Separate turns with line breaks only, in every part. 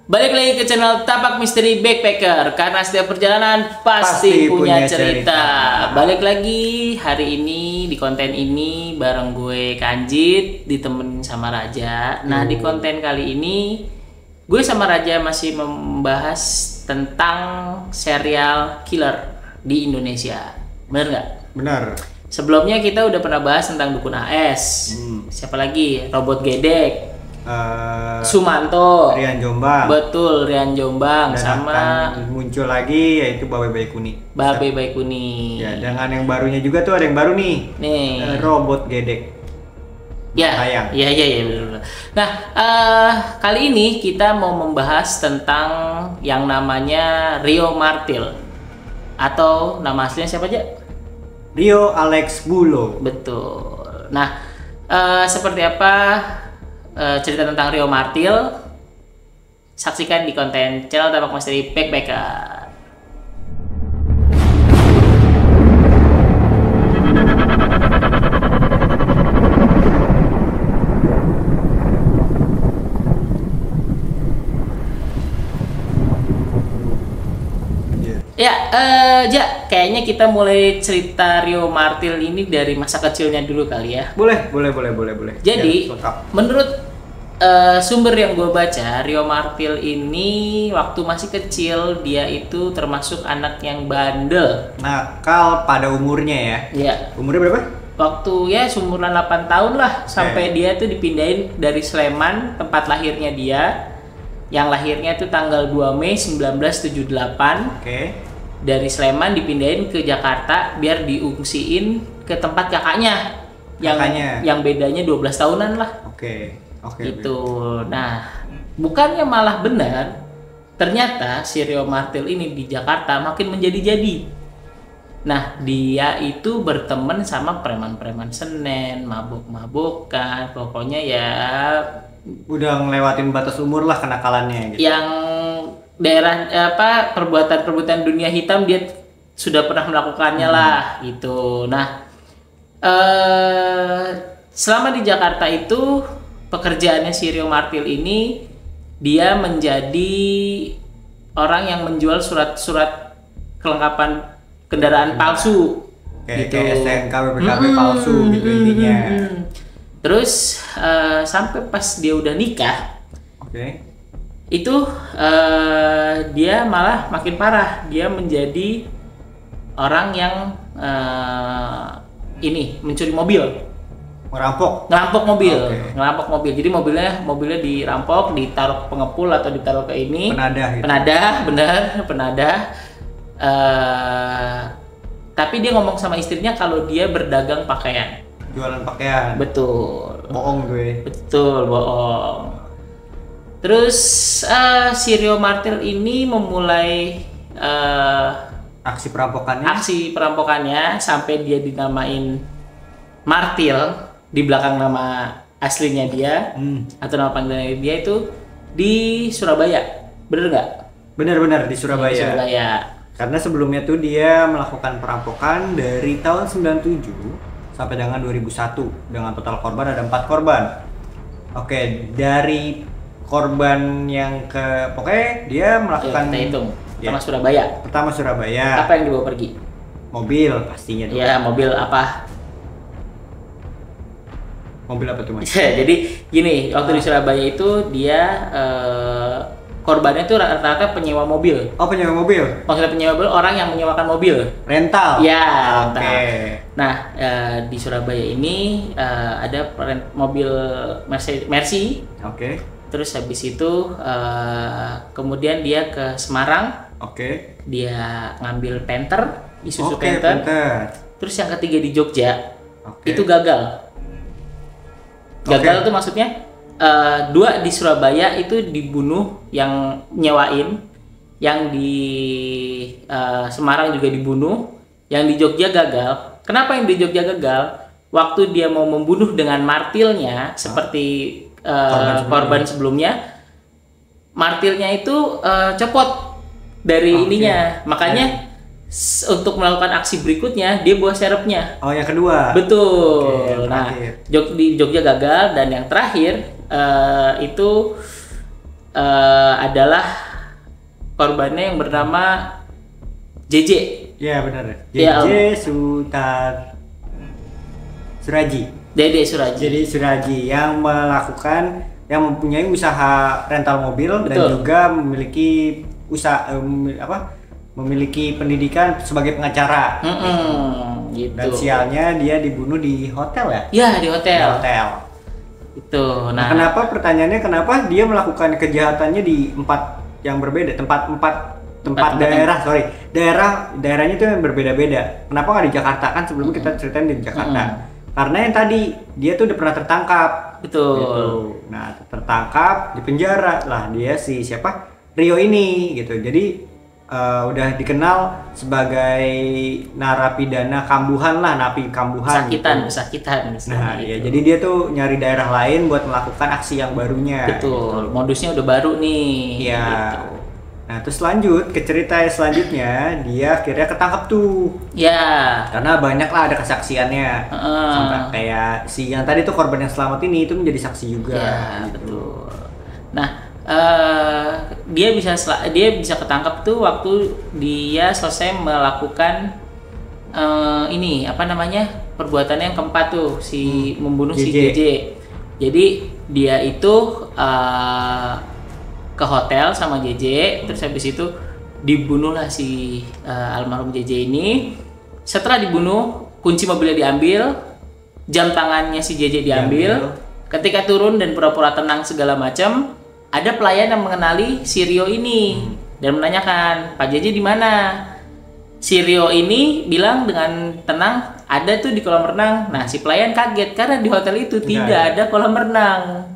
Balik lagi ke channel Tapak Misteri Backpacker. Karena setiap perjalanan pasti punya cerita. Balik lagi hari ini di konten ini bareng gue Kanjit, ditemenin sama Raja. Nah di konten kali ini gue sama Raja masih membahas tentang serial killer di Indonesia. Bener nggak?
Benar.
Sebelumnya kita udah pernah bahas tentang Dukun AS. Siapa lagi? Robot Gedek. Sumanto,
Rian Jombang.
Betul, Rian Jombang.
Dan
sama
akan muncul lagi yaitu Babe Baikuni.
Babe Baikuni.
Ya, dengan yang barunya juga tuh ada yang baru nih.
Nih.
Robot Gedek.
Ya,
Sayang.
iya benar. Nah, kali ini kita mau membahas tentang yang namanya Rio Martil atau nama aslinya siapa aja?
Rio Alex Bulo.
Betul. Nah, seperti apa cerita tentang Rio Martil? Saksikan di konten channel Tapak Misteri Backpacker. Ya, kayaknya kita mulai cerita Rio Martil ini dari masa kecilnya dulu kali ya.
Boleh.
Jadi,
Ya, lengkap.
menurut sumber yang gue baca, Rio Martil ini waktu masih kecil dia itu termasuk anak yang bandel.
Nakal pada umurnya ya.
Ya,
Umurnya berapa?
waktu ya seumuran 8 tahun lah sampai dia tuh dipindahin dari Sleman, tempat lahirnya dia. Yang lahirnya itu tanggal 2 Mei 1978.
Oke.
Dari Sleman dipindahin ke Jakarta biar diungsiin ke tempat kakaknya. Yang bedanya 12 tahunan lah.
Oke.
Itu. Nah, bukannya malah benar, ternyata si Rio Martil ini di Jakarta makin menjadi-jadi. Nah, dia itu berteman sama preman-preman Senen, mabuk-mabukan, pokoknya ya
Udah ngelewatin batas umur lah kenakalannya gitu.
yang daerah perbuatan dunia hitam dia sudah pernah melakukannya lah gitu. Nah, selama di Jakarta itu pekerjaannya si Rio Martil ini dia menjadi orang yang menjual surat-surat kelengkapan kendaraan palsu gitu.
Kayak STNK, BPKB palsu gitu intinya.
Terus sampai pas dia udah nikah, itu dia malah makin parah. Dia menjadi orang yang mencuri mobil, ngerampok mobil. Jadi mobilnya dirampok, ditaruh pengepul atau ditaruh ke ini penadah. Tapi dia ngomong sama istrinya kalau dia berdagang pakaian.
Jualan pakaian.
Betul.
Bohong gue.
Betul, bohong. Terus si Rio Martil ini memulai
Aksi perampokannya sampai dia dinamain Martil di belakang nama aslinya dia atau nama panggilannya dia itu di Surabaya. Bener nggak? Bener di Surabaya.
Di Surabaya.
Karena sebelumnya tuh dia melakukan perampokan dari tahun 97 sampai dengan 2001 dengan total korban ada 4 korban. Oke, dari korban yang pokoknya dia melakukan
kita hitung. Pertama Surabaya. Apa yang dibawa pergi?
Mobil pastinya dong.
Ya, mobil apa?
Mobil apa tuh Mas?
Jadi gini, waktu di Surabaya itu dia korbannya tuh rata-rata penyewa mobil.
Oh, penyewa mobil?
Maksudnya penyewa mobil, orang yang menyewakan mobil.
Rental?
Ya, rental.
Okay.
Nah, di Surabaya ini ada mobil Mercy.
Oke.
Terus habis itu kemudian dia ke Semarang.
Oke.
Dia ngambil Panther, Isuzu Panther. Terus yang ketiga di Jogja. Itu gagal. Gagal tuh maksudnya 2 di Surabaya itu dibunuh yang nyewain, yang di Semarang juga dibunuh, yang di Jogja gagal. Kenapa yang di Jogja gagal? Waktu dia mau membunuh dengan martilnya seperti korban sebelumnya, martilnya itu copot dari ininya, makanya untuk melakukan aksi berikutnya dia buah serepnya.
Oh, yang kedua.
Betul. Nah, di Jogja gagal dan yang terakhir itu adalah korbannya yang bernama JJ.
Iya benar. JJ Suraji.
Dede Suraji.
Jadi Suraji yang mempunyai usaha rental mobil. Betul. Dan juga memiliki memiliki pendidikan sebagai pengacara.
Gitu.
Dan sialnya dia dibunuh di hotel ya?
Iya, di hotel.
Di hotel.
Itu. Nah,
pertanyaannya kenapa dia melakukan kejahatannya di tempat yang berbeda, daerahnya itu yang berbeda-beda. Kenapa nggak di Jakarta? Kan sebelumnya kita ceritain di Jakarta. Karena yang tadi dia tuh udah pernah tertangkap.
Betul.
Gitu. Nah, tertangkap di penjara lah dia Rio ini gitu. Jadi udah dikenal sebagai narapidana kambuhan lah, napi kambuhan.
Pesakitan.
Nah, ya jadi dia tuh nyari daerah lain buat melakukan aksi yang barunya.
Betul. Gitu. Modusnya udah baru nih.
Iya.
Gitu.
Nah, terus lanjut ke cerita selanjutnya, dia akhirnya ketangkap tuh.
Ya.
Karena banyak lah ada kesaksiannya. Sampai kayak si yang tadi tuh korban yang selamat ini itu menjadi saksi juga.
Ya, gitu. Betul. Nah, dia bisa ketangkap tuh waktu dia selesai melakukan perbuatan yang keempat tuh, membunuh si JJ. Jadi dia itu ke hotel sama JJ, terus habis itu dibunuhlah si almarhum JJ ini. Setelah dibunuh, kunci mobilnya diambil, jam tangannya si JJ diambil. Ketika turun dan pura-pura tenang segala macam, ada pelayan yang mengenali si Rio ini dan menanyakan, "Pak JJ di mana?" Si Rio ini bilang dengan tenang, "Ada tuh di kolam renang." Nah, si pelayan kaget karena di hotel itu tidak ada kolam renang.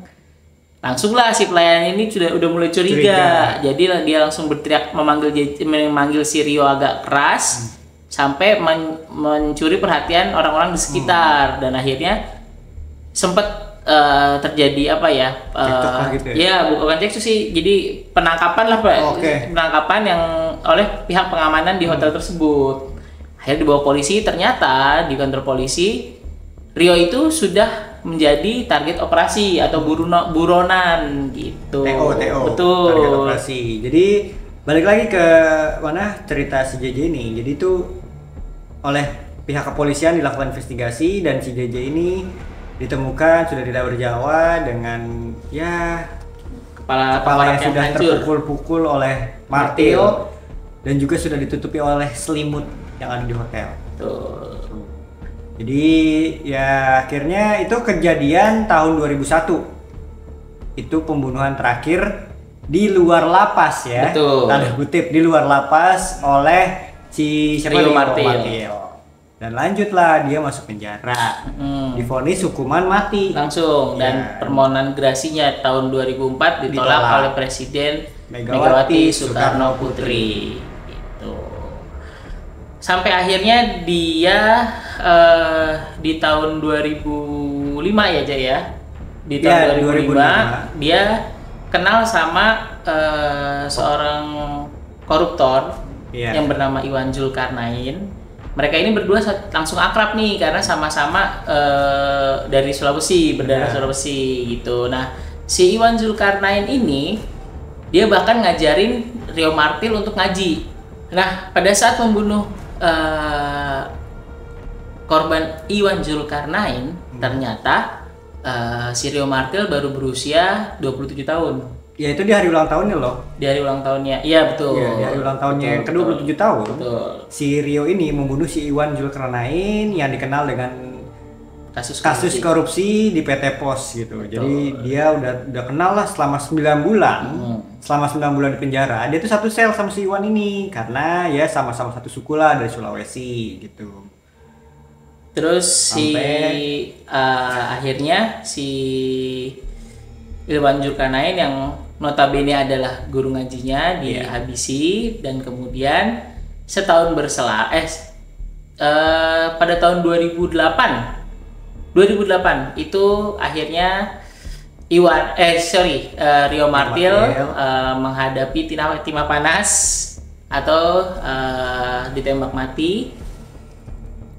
Langsunglah si pelayan ini udah mulai curiga. Jadi dia langsung berteriak memanggil si Rio agak keras sampai mencuri perhatian orang-orang di sekitar dan akhirnya sempat terjadi
gitu ya?
Ya bukan cekcok sih, jadi penangkapan lah Pak. Penangkapan yang oleh pihak pengamanan di hotel tersebut. Akhirnya dibawa polisi, ternyata di kantor polisi Rio itu sudah menjadi target operasi atau buronan gitu.
TO.
Betul.
Target operasi. Jadi balik lagi ke cerita si JJ ini. Jadi itu oleh pihak kepolisian dilakukan investigasi dan si JJ ini ditemukan sudah tidak bernyawa dengan kepala yang sudah terpukul-pukul oleh martil dan juga sudah ditutupi oleh selimut yang ada di hotel.
Betul.
Jadi akhirnya itu kejadian tahun 2001. Itu pembunuhan terakhir di luar lapas ya.
Betul.
Tanda kutip di luar lapas oleh si
Rio Martil.
Dan lanjutlah dia masuk penjara, divonis hukuman mati
langsung dan permohonan gerasinya tahun 2004 ditolak oleh Presiden Megawati Soekarno Putri. Gitu. Sampai akhirnya dia di tahun 2005 ya Jay ya. Di tahun 2005 dia kenal sama seorang koruptor yang bernama Iwan Zulkarnain. Mereka ini berdua langsung akrab nih karena sama-sama dari Sulawesi, berdarah Sulawesi gitu. Nah, si Iwan Zulkarnain ini dia bahkan ngajarin Rio Martil untuk ngaji. Nah, pada saat membunuh korban Iwan Zulkarnain, ternyata si Rio Martil baru berusia 27 tahun.
Ya itu di hari ulang tahunnya loh.
Di hari ulang tahunnya, iya betul.
Di hari ulang tahunnya yang ke-27 tahun.
Betul.
Si Rio ini membunuh si Iwan Zulkarnain yang dikenal dengan kasus korupsi di PT Pos gitu. Betul. Jadi dia udah kenal lah selama 9 bulan. Selama 9 bulan di penjara. Dia tuh satu sel sama si Iwan ini karena sama-sama satu suku lah dari Sulawesi gitu.
Terus akhirnya si Iwan Zulkarnain yang notabene adalah guru ngajinya dihabisi dan kemudian setahun berselang pada tahun 2008 itu akhirnya Rio Martil menghadapi timah panas atau ditembak mati,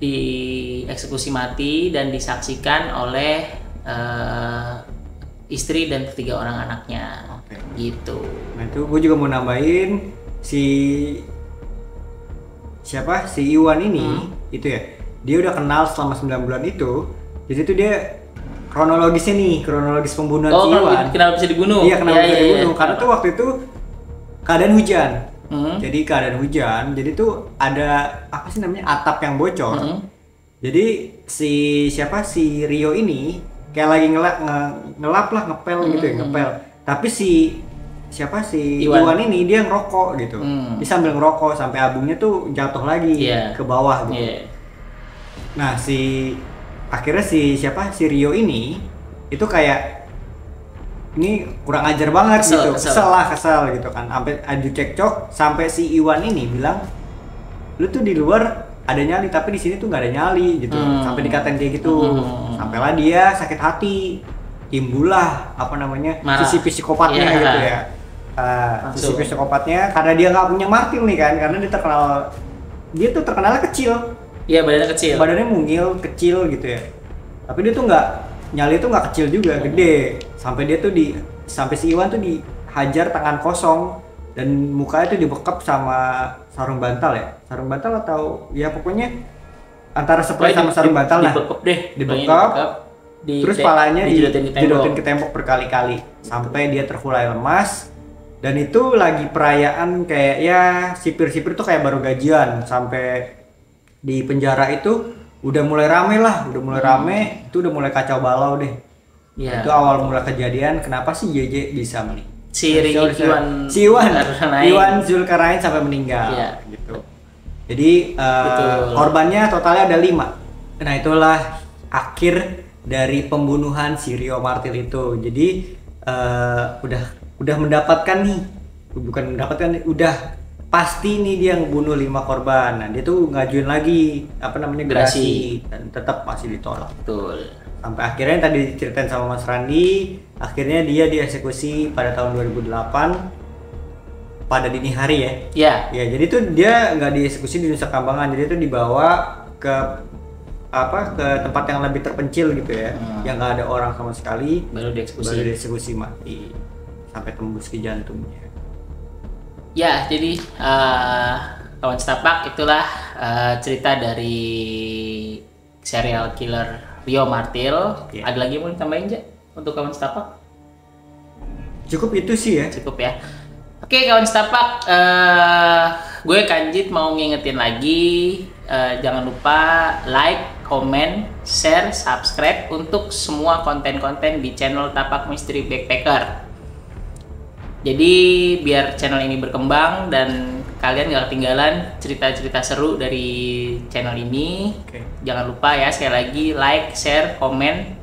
dieksekusi mati dan disaksikan oleh istri dan 3 orang anaknya. Gitu.
Nah itu gue juga mau nambahin si Iwan ini itu ya, dia udah kenal selama 9 bulan itu. Jadi tuh dia kronologis pembunuhan si Iwan.
Kenapa bisa dibunuh?
Iya, kenapa bisa dibunuh? Karena tuh waktu itu keadaan hujan. Jadi keadaan hujan, jadi tuh ada apa sih namanya, atap yang bocor. Jadi si Rio ini kayak lagi ngepel gitu ya, ngepel. Tapi si Iwan ini dia ngerokok gitu. Dia sambil ngerokok sampai abungnya tuh jatuh lagi ke bawah gitu. Nah, akhirnya si Rio ini itu kayak ini kurang ajar banget kesel gitu kan, sampai adu cekcok sampai si Iwan ini bilang, lu tuh di luar ada nyali tapi di sini tuh nggak ada nyali gitu. Sampai dikatain kayak gitu. Sampailah dia sakit hati, timbullah sisi psikopatnya gitu ya. Sisi psikopatnya karena dia nggak punya martil nih kan, karena dia tuh terkenalnya kecil.
Iya,
badannya mungil kecil gitu ya, tapi dia tuh nyali tuh nggak kecil juga, gede. Sampai si Iwan tuh dihajar tangan kosong dan mukanya tuh dibekap sama sarung bantal atau ya pokoknya antara spray sama sarung bantal. Dibekap terus palanya dijodotin ke tembok berkali-kali sampai dia terkulai lemas. Dan itu lagi perayaan kayak ya sipir-sipir tuh kayak baru gajian, sampai di penjara itu udah mulai rame, itu udah mulai kacau balau deh. Itu awal mula kejadian kenapa sih JJ bisa Iwan Zulkarnain sampai meninggal gitu. Jadi korbannya totalnya ada 5. Nah itulah akhir dari pembunuhan si Rio Martil itu. Jadi udah pasti nih dia ngebunuh 5 korban. Nah dia tuh ngajuin lagi gerasi dan tetap masih ditolak.
Betul.
Sampai akhirnya yang tadi diceritain sama Mas Randi, akhirnya dia dieksekusi pada tahun 2008 pada dini hari ya. Ya jadi tuh dia nggak dieksekusi di Nusa Kambangan, jadi tuh dibawa ke tempat yang lebih terpencil gitu ya, yang nggak ada orang sama sekali, baru dieksekusi mati sampai tembus ke jantungnya.
Ya, jadi kawan setapak itulah cerita dari serial killer Rio Martil. Ada lagi yang mau ditambahin aja untuk kawan setapak?
Cukup itu sih ya.
Cukup ya. Oke kawan setapak, gue Kanjit mau ngingetin lagi, jangan lupa like, comment, share, subscribe untuk semua konten-konten di channel Tapak Misteri Backpacker. Jadi biar channel ini berkembang dan kalian gak ketinggalan cerita-cerita seru dari channel ini. Jangan lupa ya, sekali lagi like, share, komen,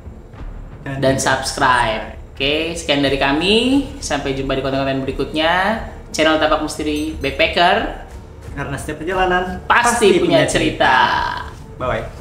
dan subscribe. Oke, sekian dari kami. Sampai jumpa di konten-konten berikutnya. Channel Tapak Misteri Backpacker,
karena setiap perjalanan
pasti punya cerita.
Bye-bye.